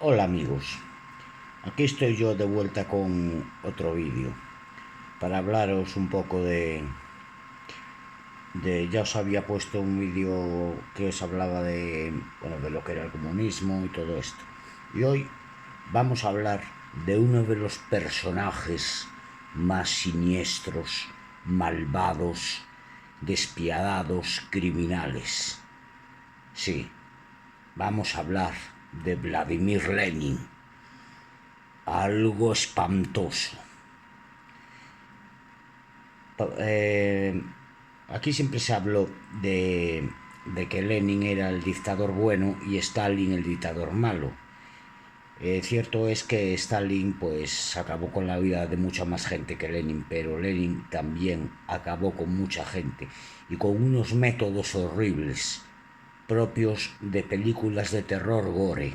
Hola amigos, aquí estoy yo de vuelta con otro vídeo para hablaros un poco ya os había puesto un vídeo que os hablaba de lo que era el comunismo y todo esto. Y hoy vamos a hablar de uno de los personajes más siniestros, malvados, despiadados, criminales. Sí, vamos a hablar de Vladimir Lenin. Algo espantoso. Aquí siempre se habló de que Lenin era el dictador bueno y Stalin el dictador malo. Cierto es que Stalin pues acabó con la vida de mucha más gente que Lenin, pero Lenin también acabó con mucha gente y con unos métodos horribles propios de películas de terror gore.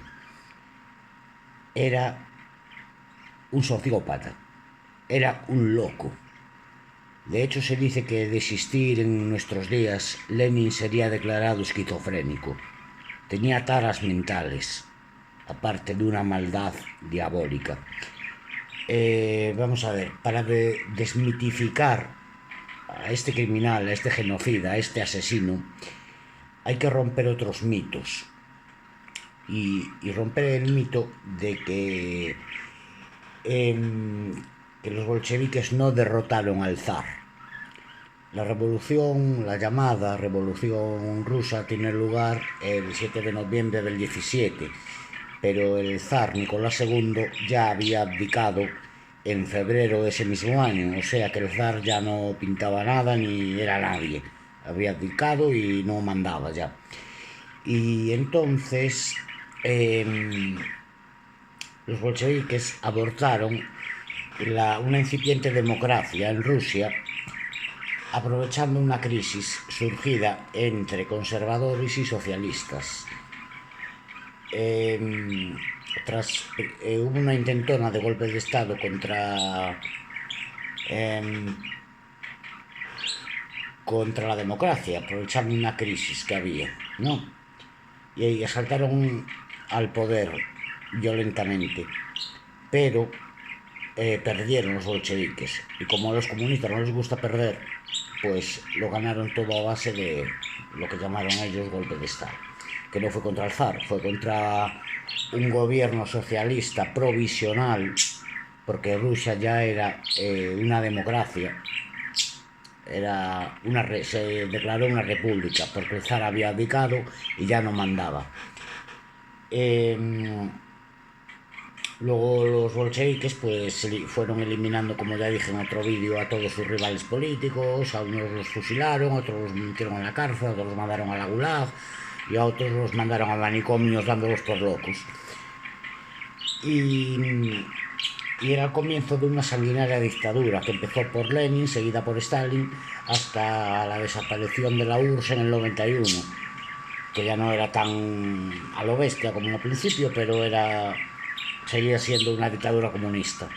Era un sociópata, era un loco. De hecho, se dice que de existir en nuestros días, Lenin sería declarado esquizofrénico. Tenía taras mentales, aparte de una maldad diabólica. Vamos a ver, para desmitificar a este criminal, a este genocida, a este asesino, hay que romper otros mitos. Y romper el mito de que los bolcheviques no derrotaron al zar. La revolución, la llamada revolución rusa, tiene lugar el 7 de noviembre del 17, pero el zar Nicolás II ya había abdicado en febrero de ese mismo año, o sea que el zar ya no pintaba nada ni era nadie. Había abdicado y no mandaba ya. Y entonces los bolcheviques abortaron una incipiente democracia en Rusia, aprovechando una crisis surgida entre conservadores y socialistas. Hubo una intentona de golpe de Estado contra la democracia, aprovechando una crisis que había, ¿no? Y asaltaron al poder violentamente, pero perdieron los bolcheviques, y como a los comunistas no les gusta perder, pues lo ganaron todo a base de lo que llamaron ellos golpe de Estado, que no fue contra el zar, fue contra un gobierno socialista provisional, porque Rusia ya era una democracia, se declaró una república, porque el zar había abdicado y ya no mandaba. Luego los bolcheviques pues fueron eliminando, como ya dije en otro vídeo, a todos sus rivales políticos. A unos los fusilaron, a otros los metieron en la cárcel, a otros los mandaron a la Gulag y a otros los mandaron a manicomios dándolos por locos. Y era el comienzo de una sanguinaria dictadura que empezó por Lenin, seguida por Stalin, hasta la desaparición de la URSS en el 91, que ya no era tan a lo bestia como al principio, pero seguía siendo una dictadura comunista.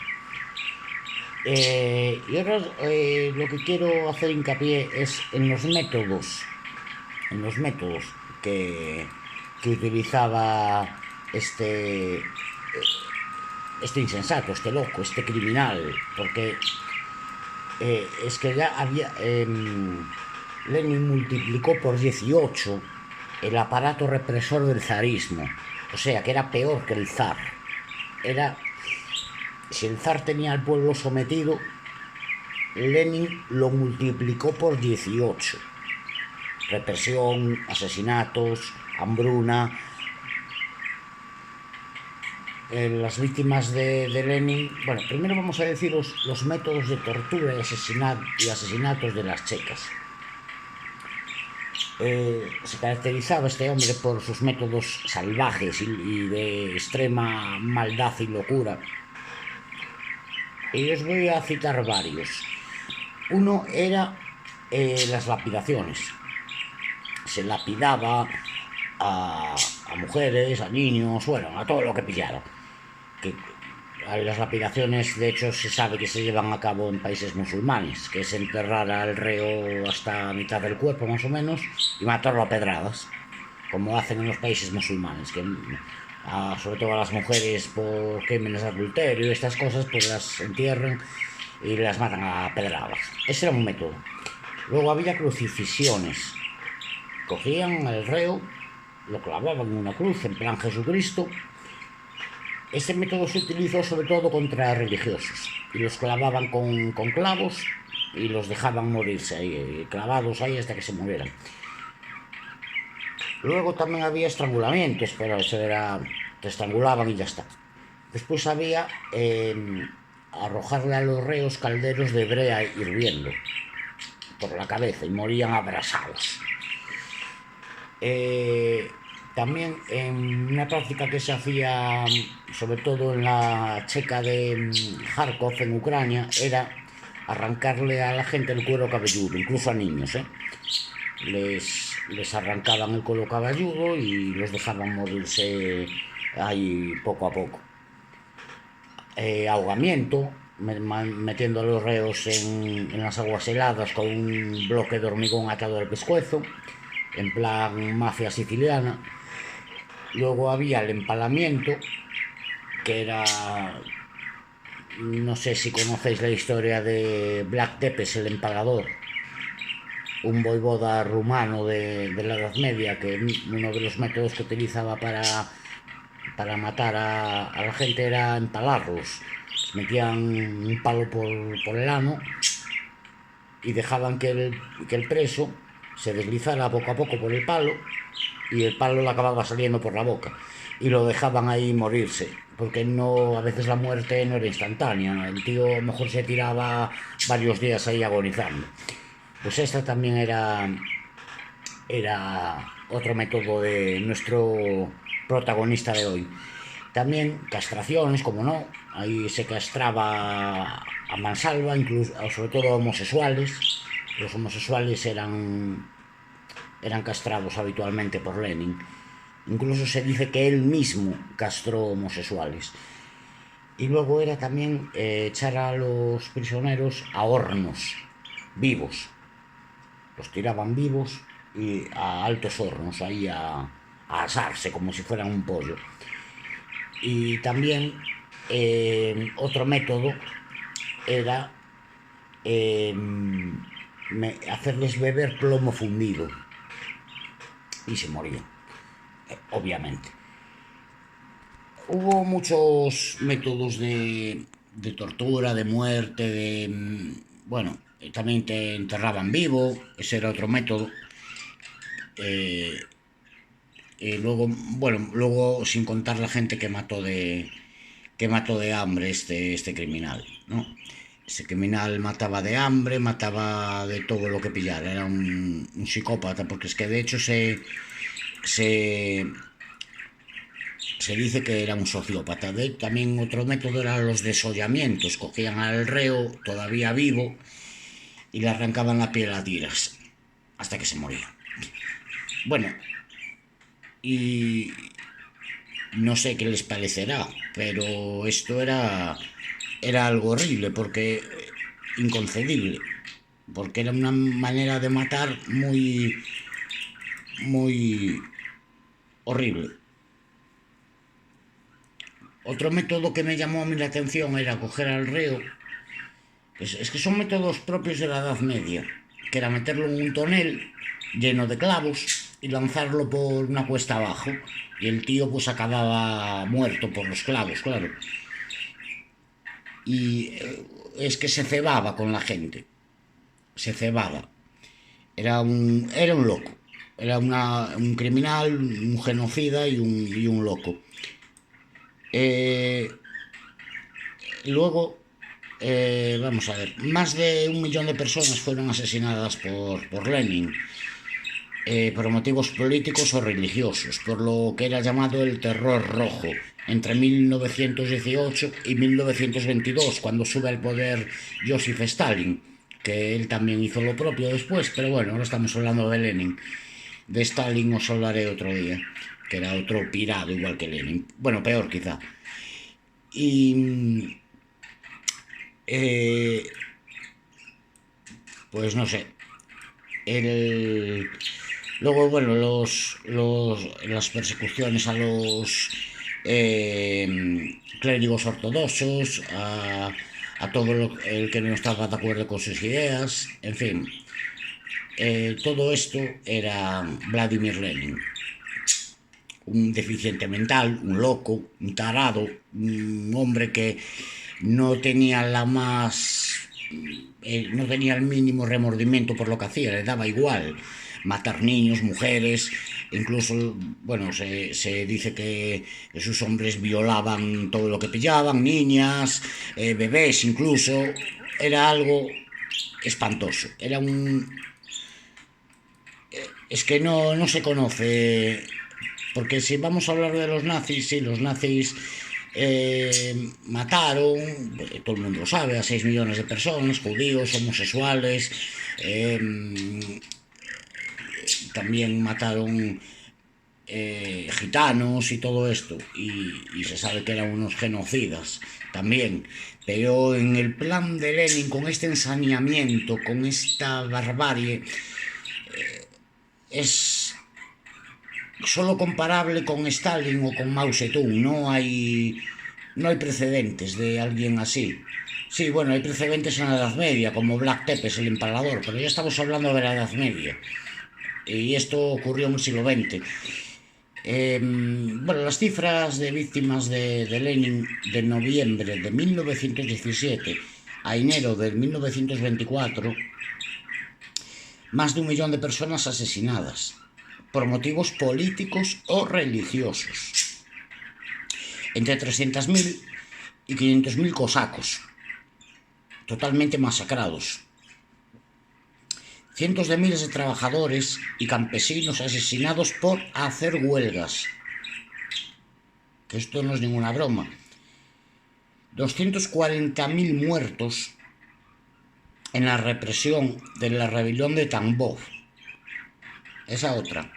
Y ahora lo que quiero hacer hincapié es en los métodos que utilizaba este insensato, este loco, este criminal, porque es que ya había Lenin multiplicó por 18 el aparato represor del zarismo, o sea que era peor que el zar. Si el zar tenía al pueblo sometido, Lenin lo multiplicó por 18. Represión, asesinatos, hambruna. Las víctimas de Lenin... Bueno, primero vamos a deciros los métodos de tortura y asesinatos de las checas. Se caracterizaba este hombre por sus métodos salvajes y de extrema maldad y locura. Y os voy a citar varios. Uno era las lapidaciones. Se lapidaba a mujeres, a niños, bueno, a todo lo que pillara. Las lapidaciones, de hecho, se sabe que se llevan a cabo en países musulmanes, que es enterrar al reo hasta mitad del cuerpo, más o menos, y matarlo a pedradas, como hacen en los países musulmanes, que sobre todo a las mujeres por crímenes de adulterio y estas cosas, pues las entierran y las matan a pedradas. Ese era un método. Luego había crucifixiones. Cogían al reo, lo clavaban en una cruz, en plan Jesucristo. Este método se utilizó sobre todo contra religiosos y los clavaban con clavos y los dejaban morirse ahí, clavados ahí hasta que se murieran. Luego también había estrangulamientos, pero eso era, te estrangulaban y ya está. Después había arrojarle a los reos calderos de brea hirviendo por la cabeza y morían abrasados. También en una práctica que se hacía sobre todo en la checa de Kharkov en Ucrania era arrancarle a la gente el cuero cabelludo, incluso a niños, les arrancaban el cuero cabelludo y los dejaban morirse ahí poco a poco. Ahogamiento, metiendo a los reos en las aguas heladas con un bloque de hormigón atado al pescuezo, en plan mafia siciliana. Luego había el empalamiento, que era, no sé si conocéis la historia de Vlad Tepes, el empalador, un voivoda rumano de la Edad Media, que uno de los métodos que utilizaba para matar a la gente era empalarlos. Metían un palo por el ano y dejaban que el preso se deslizara poco a poco por el palo y el palo le acababa saliendo por la boca y lo dejaban ahí morirse, porque a veces la muerte no era instantánea, el tío a lo mejor se tiraba varios días ahí agonizando. Pues esta también era otro método de nuestro protagonista de hoy. También castraciones, como no, ahí se castraba a mansalva, incluso, sobre todo a homosexuales. Los homosexuales eran castrados habitualmente por Lenin. Incluso se dice que él mismo castró homosexuales. Y luego era también echar a los prisioneros a hornos vivos. Los tiraban vivos y a altos hornos, ahí a asarse como si fueran un pollo. Y también otro método era hacerles beber plomo fundido y se morían, obviamente. Hubo muchos métodos de tortura, de muerte, bueno, también te enterraban vivo, ese era otro método. Luego sin contar la gente que mató de hambre este criminal, ¿no? Ese criminal mataba de hambre, mataba de todo lo que pillara, era un psicópata, porque es que de hecho se dice que era un sociópata. También otro método eran los desollamientos, cogían al reo todavía vivo y le arrancaban la piel a tiras hasta que se moría. Bueno, y no sé qué les parecerá, pero esto era algo horrible, porque inconcebible, porque era una manera de matar muy horrible. Otro método que me llamó a mí la atención era coger al reo. Es que son métodos propios de la Edad Media, que era meterlo en un tonel lleno de clavos y lanzarlo por una cuesta abajo, y el tío pues acababa muerto por los clavos, claro. Y es que se cebaba con la gente, se cebaba. Era un loco, era un criminal, un genocida y un loco. Luego, vamos a ver, más de 1 millón de personas fueron asesinadas por Lenin, por motivos políticos o religiosos, por lo que era llamado el terror rojo, entre 1918 y 1922, cuando sube al poder Joseph Stalin, que él también hizo lo propio después, pero bueno, ahora estamos hablando de Lenin. De Stalin os hablaré otro día, que era otro pirado igual que Lenin, bueno, peor quizá. Y pues no sé, luego bueno, las persecuciones a los clérigos ortodoxos, a todo el que no estaba de acuerdo con sus ideas, en fin. Todo esto era Vladimir Lenin, un deficiente mental, un loco, un tarado, un hombre que no tenía la más... no tenía el mínimo remordimiento por lo que hacía, le daba igual matar niños, mujeres, incluso, bueno, se dice que sus hombres violaban todo lo que pillaban, niñas, bebés incluso, era algo espantoso, era un... Es que no se conoce, porque si vamos a hablar de los nazis, sí, los nazis mataron, todo el mundo lo sabe, a 6 millones de personas, judíos, homosexuales, también mataron gitanos y todo esto, y se sabe que eran unos genocidas también. Pero en el plan de Lenin, con este ensañamiento, con esta barbarie, es solo comparable con Stalin o con Mao Zedong. No hay precedentes de alguien así. Sí, bueno, hay precedentes en la Edad Media, como Black Tepes, el empalador, pero ya estamos hablando de la Edad Media. Y esto ocurrió en el siglo XX. Bueno, las cifras de víctimas de Lenin de noviembre de 1917 a enero de 1924, más de 1 millón de personas asesinadas por motivos políticos o religiosos. Entre 300.000 y 500.000 cosacos, totalmente masacrados. Cientos de miles de trabajadores y campesinos asesinados por hacer huelgas. Que esto no es ninguna broma. 240.000 muertos en la represión de la rebelión de Tambov. Esa otra.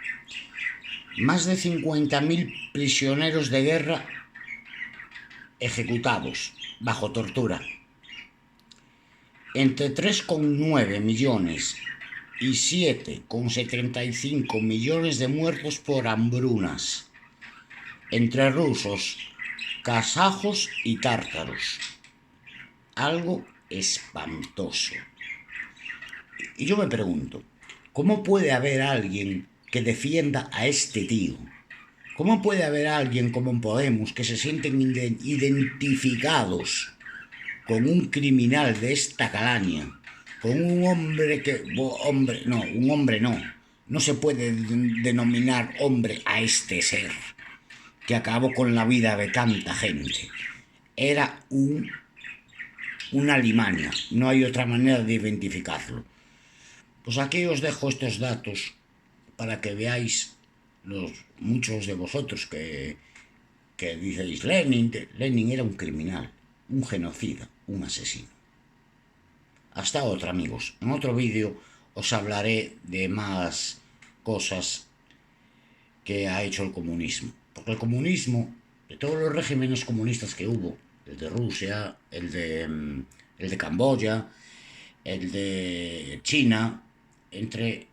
Más de 50.000 prisioneros de guerra ejecutados bajo tortura. Entre 3,9 millones y 7,75 millones de muertos por hambrunas, entre rusos, kazajos y tártaros. Algo espantoso. Y yo me pregunto, ¿cómo puede haber alguien que defienda a este tío? ¿Cómo puede haber alguien como en Podemos que se sienten identificados con un criminal de esta calaña? Con un hombre que... un hombre no se puede denominar hombre a este ser que acabó con la vida de tanta gente. Era una limaña, no hay otra manera de identificarlo. Pues aquí os dejo estos datos para que veáis, muchos de vosotros que diceis Lenin era un criminal, un genocida, un asesino. Hasta otra, amigos. En otro vídeo os hablaré de más cosas que ha hecho el comunismo. Porque el comunismo, de todos los regímenes comunistas que hubo, el de Rusia, el de Camboya, el de China,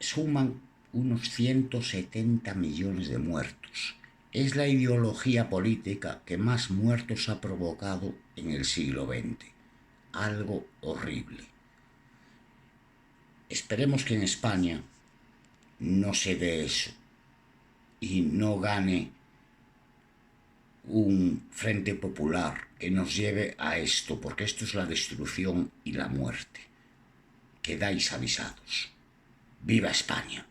suman unos 170 millones de muertos. Es la ideología política que más muertos ha provocado en el siglo XX. Algo horrible. Esperemos que en España no se dé eso y no gane un frente popular que nos lleve a esto, porque esto es la destrucción y la muerte. Quedáis avisados. ¡Viva España!